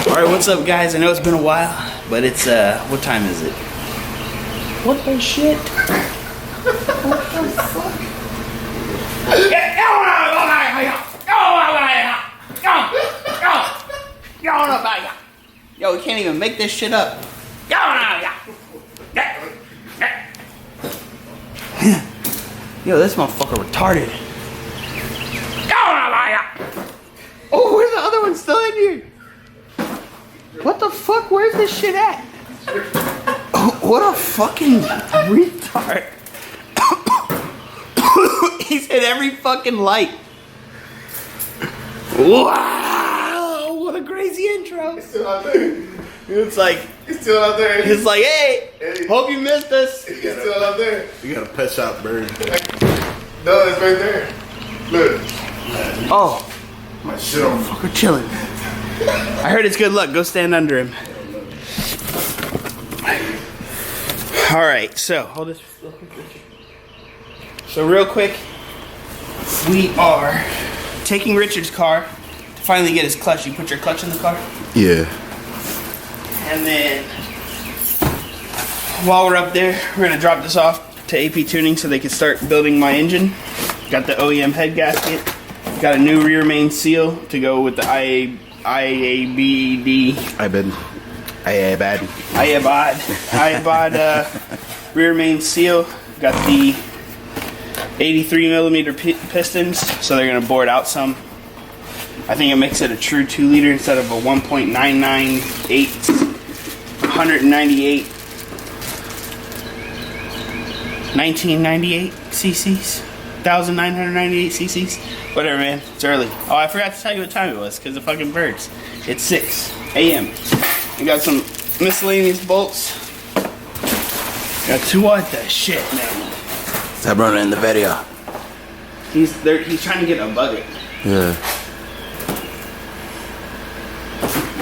Alright, what's up guys? I know it's been a while, but it's what time is it? What the shit? What the fuck? Yo, we can't even make this shit up. Yo, this motherfucker retarded. Oh, where's the other one still in here? What the fuck? Where's this shit at? Oh, what a fucking retard. He's hit every fucking light. Wow, what a crazy intro. It's still out there. It's like, it's still out there. It's like, hey, hope you missed us. It's still out there. You got a pet shop bird. No, it's right there. Look. Oh. My shit on. We're chilling. I heard it's good luck. Go stand under him. Alright, so hold this. So real quick, we are taking Richard's car to finally get his clutch. You put your clutch in the car? Yeah. And then while we're up there, we're gonna drop this off to APTuning so they can start building my engine. Got the OEM head gasket. Got a new rear main seal to go with the IABAD rear main seal. Got the 83mm pistons, so they're gonna bore it out some. I think it makes it a true 2 liter instead of a 1.998, 1998 cc's, 1998 cc's. Whatever, man. It's early. Oh, I forgot to tell you what time it was because of fucking birds. It's 6 a.m. We got some miscellaneous bolts. Got to what the shit, man. Stop running in the video. He's trying to get a bucket. Yeah.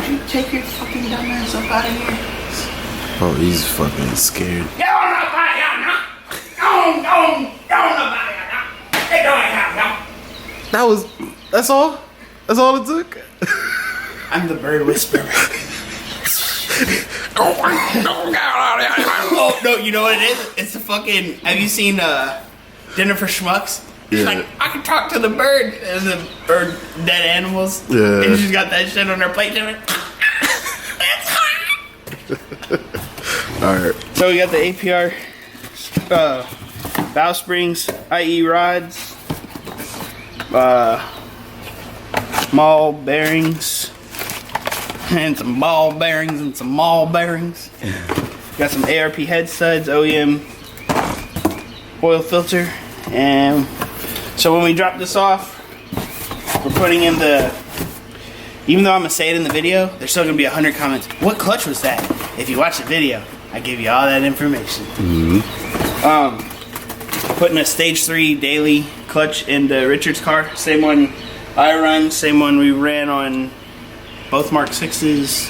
You take your fucking dumb ass up out of here. Oh, he's fucking scared. That's all? That's all it took? I'm the bird whisperer. Oh, no, you know what it is? It's the fucking, have you seen Dinner for Schmucks? He's like, I can talk to the bird. And the bird, dead animals. Yeah. And she's got that shit on her plate. Alright. So we got the APR valve springs, IE rods, mall bearings, and some ball bearings and some mall bearings. Got some ARP head studs, OEM oil filter, and so when we drop this off, we're putting in the, even though I'm gonna say it in the video, there's still gonna be 100 comments. What clutch was that? If you watch the video, I give you all that information. Putting a stage 3 daily clutch into Richard's car. Same one I run, same one we ran on both Mark 6s.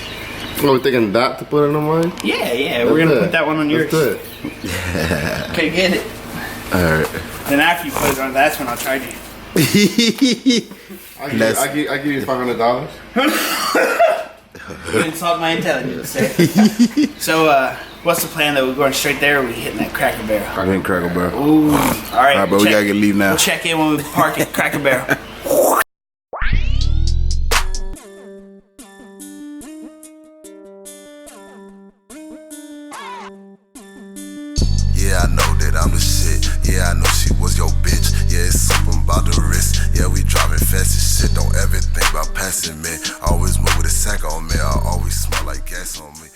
Oh, we're thinking that to put it on mine? Yeah, we're gonna put that one on yours. Let's do it. Okay, get it. Alright. Then after you put it on, that's when I'll charge you. I give you $500. You insult my intelligence, sir. So, what's the plan though? We're going straight there or are we hitting that Cracker Barrel? I'm hitting Cracker Barrel. Ooh. Alright, bro, we gotta get leave now. We'll check in when we park at Cracker Barrel. Yeah, I know that I'm the shit. Yeah, I know she was your bitch. Yeah, it's something about the wrist. Yeah, we driving fast as shit. Don't ever think about passing me. Always move with a sack on me. I always smell like gas on me.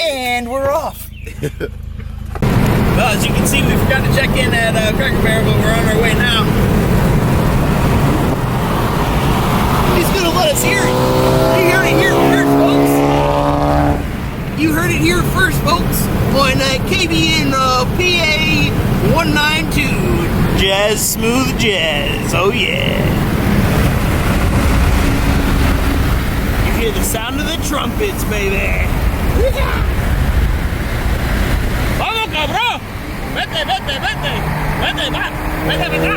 And we're off. Well, as you can see, we forgot to check in at Cracker Barrel, but we're on our way now. He's gonna let us hear it. You heard it here first, folks. You heard it here first, folks. On KBN PA 192. jazz, smooth jazz. Oh yeah. You hear the sound of the trumpets, baby. Vamos, cabrón. Vete, vete, vete. Vete, va. Vete, vete.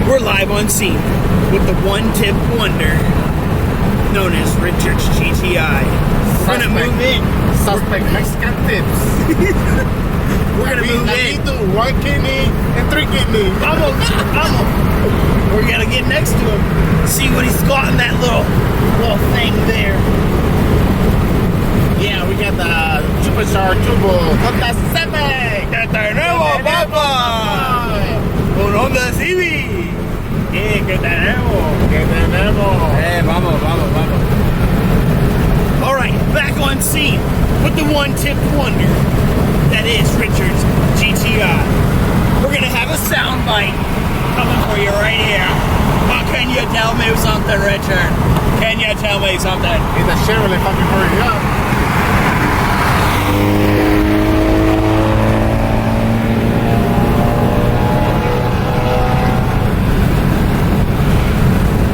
We're live on scene with the one-tip wonder known as Richard's GTI. We're gonna move in. Suspect Mexican tips. We're gonna move in. One kidney and 3 kidneys. Vamos, vamos. We're gonna get next to him. See what he's got in that little thing there. Yeah, we got the Superstar Turbo Honda Civic. ¡Que tenemos, papá! Un Honda Civic. ¿Qué tenemos? Vamos, vamos, vamos. All right, back on scene with the one-tip wonder that is Richard's GTI. We're gonna have a sound bite coming for you right here. How can you tell me something, Richard? Can you tell me something? It's a Chevrolet fucking hurry up.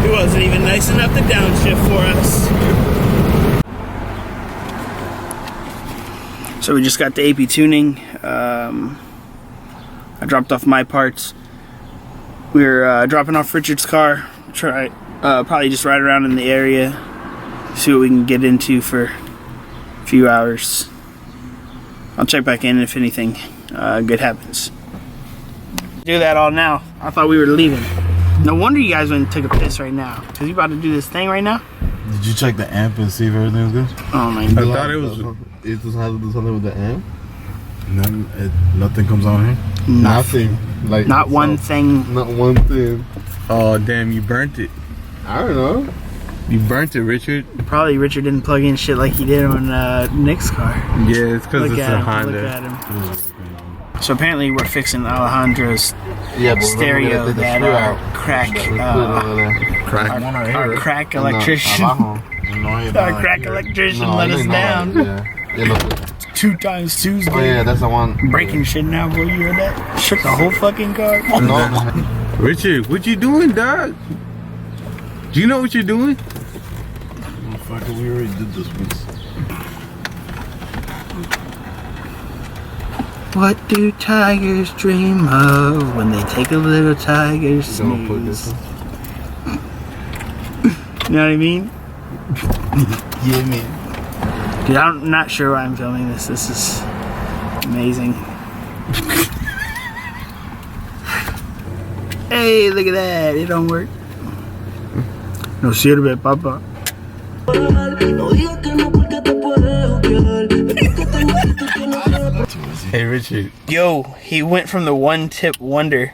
He wasn't even nice enough to downshift for us. So we just got the APTuning. I dropped off my parts. We're dropping off Richard's car. Try probably just ride around in the area, see what we can get into for a few hours. I'll check back in if anything good happens. Do that all now. I thought we were leaving. No wonder you guys went and took a piss right now. Cause you about to do this thing right now? Did you check the amp and see if everything was good? Oh my I god. thought it was. It just has to do something with the amp. Nothing comes on here. Nothing. Like Not one thing. Not one thing. Oh damn! You burnt it. I don't know. You burnt it, Richard. Probably Richard didn't plug in shit like he did on Nick's car. Yeah, it's because it's a Honda. Look at him. So apparently we're fixing Alejandro's stereo that crack electrician. Our crack electrician let us down. Yeah. 2 times Tuesday. Oh yeah, that's the one. Breaking shit now, boy. You heard that? Shook the whole fucking car. No. Richard, what you doing, dog? Do you know what you're doing? Motherfucker, we already did this once. What do tigers dream of when they take a little tiger snooze? You know what I mean? Yeah, man. Dude, I'm not sure why I'm filming this. This is amazing. Hey, look at that. It don't work. No sirve, papa. Hey, Richard. Yo, he went from the one-tip wonder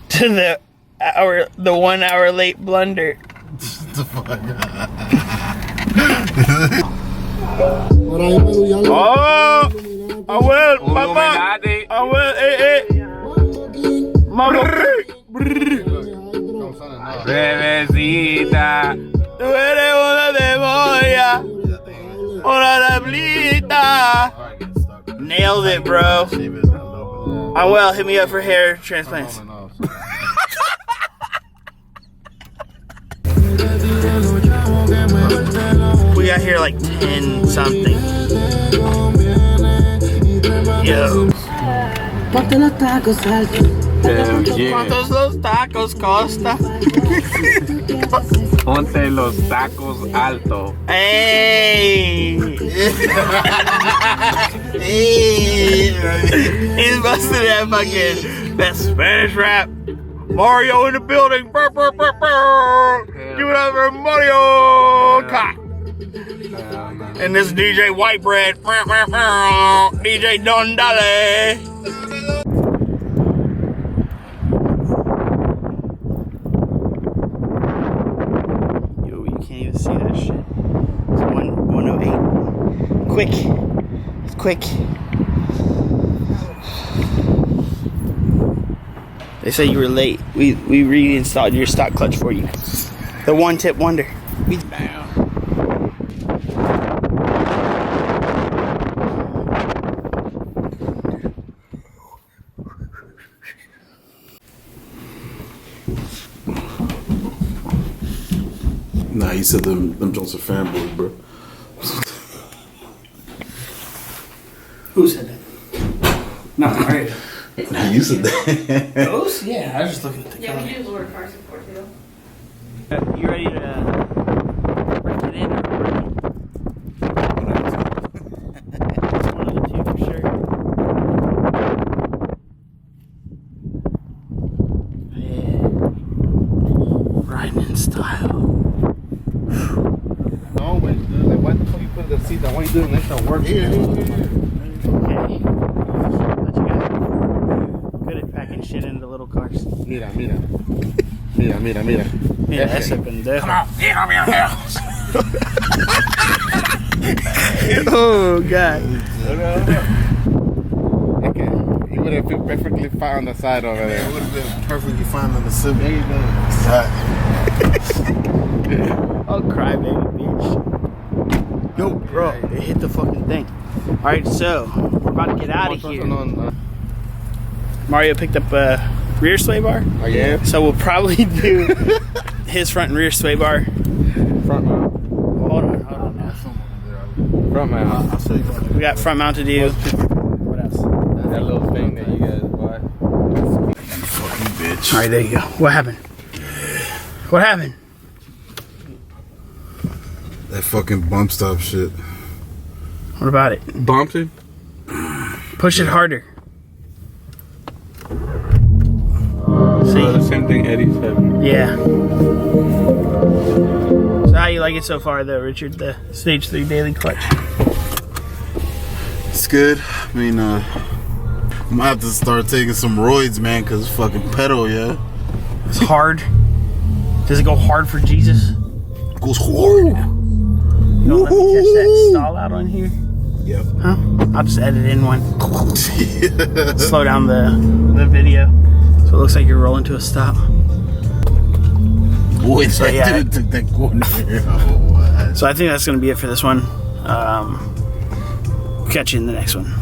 to the 1 hour late blunder. Oh, I will, papa. I will, Mama. Bebecita. Tú eres una demonia. Una diablita. Nailed it, bro. I will, hit me up for hair transplants. We got here like 10 something. Yo. Ponte los tacos altos. ¿Cuántos los tacos costa? Ponte los tacos alto. Hey! Hey! He's busting that fucking that Spanish rap. Mario in the building. Burr, burr, burr, burr. Give it up for Mario Kart. And this DJ White Bread. DJ Don Dale. Yo, you can't even see that shit. It's 108. Quick. It's quick. They said you were late. We reinstalled your stock clutch for you. The one-tip wonder. We down. you said them Jones are fanboys, bro. Who said that? No, Mario. You said that. Those? Yeah, I was just looking at the Yeah, color. we do lower car support too. You ready to rip it in or break it? It's one of the two for sure. Yeah. Riding in style. Always, dude. Like, why the fuck you put the seat down? Why you doing this? Don't work here. Okay. Let you go. Good at packing shit into little cars. Mira, mira. Mira, mira, mira. Mira ese pendejo. Come on, get on your house. Oh, God. Okay, you would have been perfectly fine on the side over there. It would have been perfectly fine on the Civic. There you go. Oh, cry baby bitch. No, bro, it hit the fucking thing. Alright, so we're about to get out of here. Mario picked up a rear sway bar. Oh, yeah? So we'll probably do his front and rear sway bar. Front mount. Hold on now. Front mount. We got front mount to do. What else? That little thing that you guys bought. Fucking bitch. Alright, there you go. What happened? What happened? That fucking bump stop shit. What about it? Bumped it? Push it harder. The See? same thing Eddie said. Yeah. So how you like it so far though, Richard? The stage 3 daily clutch. It's good. I mean, I might have to start taking some roids, man, because it's fucking pedal, yeah. It's hard. Does it go hard for Jesus? It goes hard. You don't let me catch that stall out on here? Yep. Huh? I'll just edit in one. Slow down the video so it looks like you're rolling to a stop. Boy, So, that yeah. dude took that corner. Oh, So I think that's going to be it for this one. Catch you in the next one.